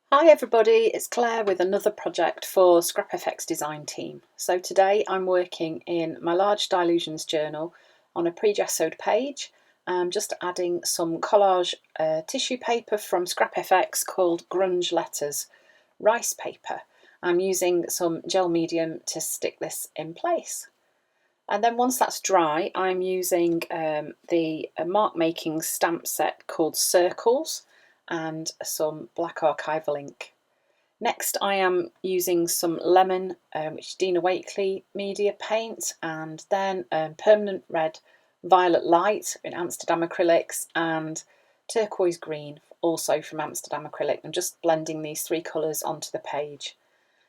Hi everybody, it's Claire with another project for ScrapFX design team. So today I'm working in my large Dilutions journal on a pre-gessoed page. I'm just adding some collage tissue paper from ScrapFX called Grunge Letters rice paper. I'm using some gel medium to stick this in place. And then once that's dry, I'm using the mark making stamp set called Circles and some black archival ink. Next I am using some lemon, which is Dina Wakley media paint, and then permanent red violet light in Amsterdam acrylics and turquoise green also from Amsterdam acrylic. I'm just blending these three colours onto the page.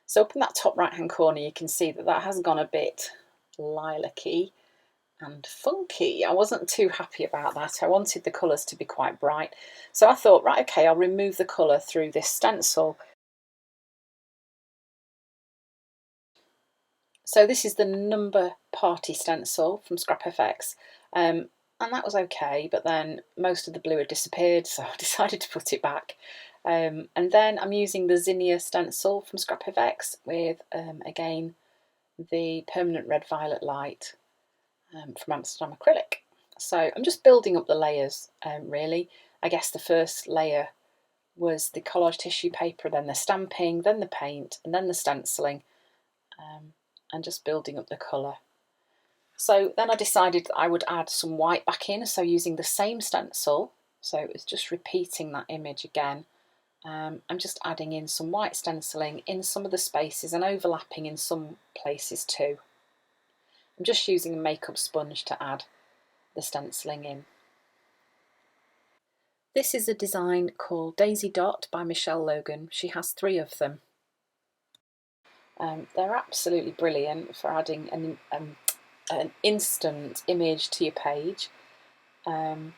So up in that top right hand corner you can see that that has gone a bit lilac-y and funky. I wasn't too happy about that. I wanted the colours to be quite bright. So I thought, right, okay, I'll remove the colour through this stencil. So this is the number party stencil from ScrapFX. And that was okay, but then most of the blue had disappeared, so I decided to put it back. And then I'm using the Zinnia stencil from ScrapFX with, again, the permanent red violet light from Amsterdam acrylic. So I'm just building up the layers, really. I guess the first layer was the collage tissue paper, then the stamping, then the paint, and then the stenciling, and just building up the colour. So then I decided that I would add some white back in, so using the same stencil, so it was just repeating that image again. I'm just adding in some white stenciling in some of the spaces and overlapping in some places too. I'm just using a makeup sponge to add the stenciling in. This is a design called Daisy Dot by Michelle Logan. She has 3 of them. They're absolutely brilliant for adding an instant image to your page. I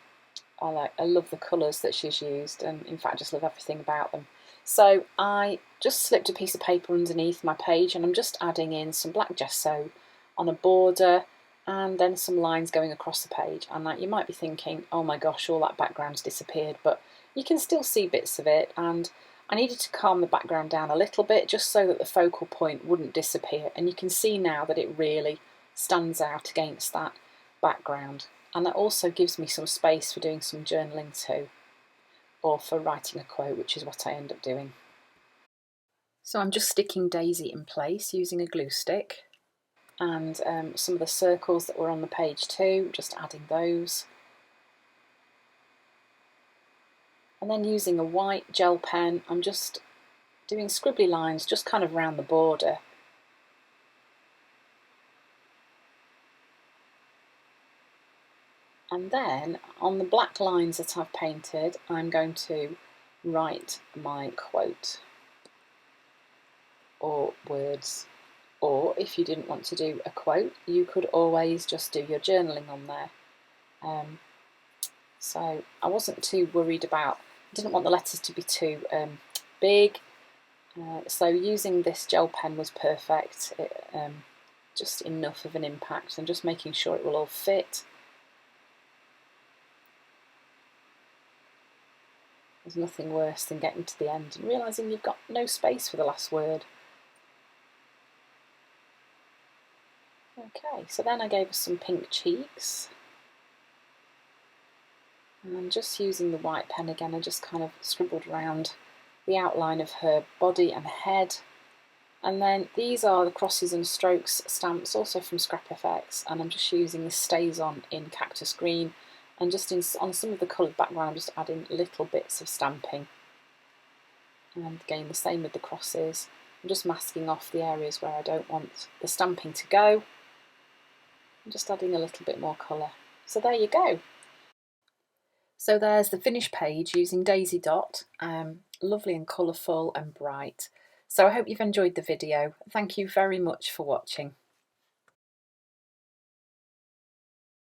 love the colours that she's used, and in fact I just love everything about them. So I just slipped a piece of paper underneath my page and I'm just adding in some black gesso on a border and then some lines going across the page. And you might be thinking, oh my gosh, all that background's disappeared, but you can still see bits of it, and I needed to calm the background down a little bit just so that the focal point wouldn't disappear, and you can see now that it really stands out against that background. And that also gives me some space for doing some journaling too, or for writing a quote, which is what I end up doing. So I'm just sticking Daisy in place using a glue stick, and some of the circles that were on the page too, just adding those. And then using a white gel pen, I'm just doing scribbly lines just kind of around the border. And then on the black lines that I've painted, I'm going to write my quote or words. Or if you didn't want to do a quote, you could always just do your journaling on there. So I wasn't too worried about, I didn't want the letters to be too big. So using this gel pen was perfect. Just enough of an impact and just making sure it will all fit. There's nothing worse than getting to the end and realising you've got no space for the last word. Okay, so then I gave her some pink cheeks. And I'm just using the white pen again, I just kind of scribbled around the outline of her body and head. And then these are the crosses and strokes stamps, also from ScrapFX, and I'm just using the Stays On in Cactus Green, and just on some of the coloured background I'm just adding little bits of stamping. And again the same with the crosses. I'm just masking off the areas where I don't want the stamping to go. I'm just adding a little bit more colour. So there you go. So there's the finished page using Daisy Dot, lovely and colourful and bright. So I hope you've enjoyed the video. Thank you very much for watching.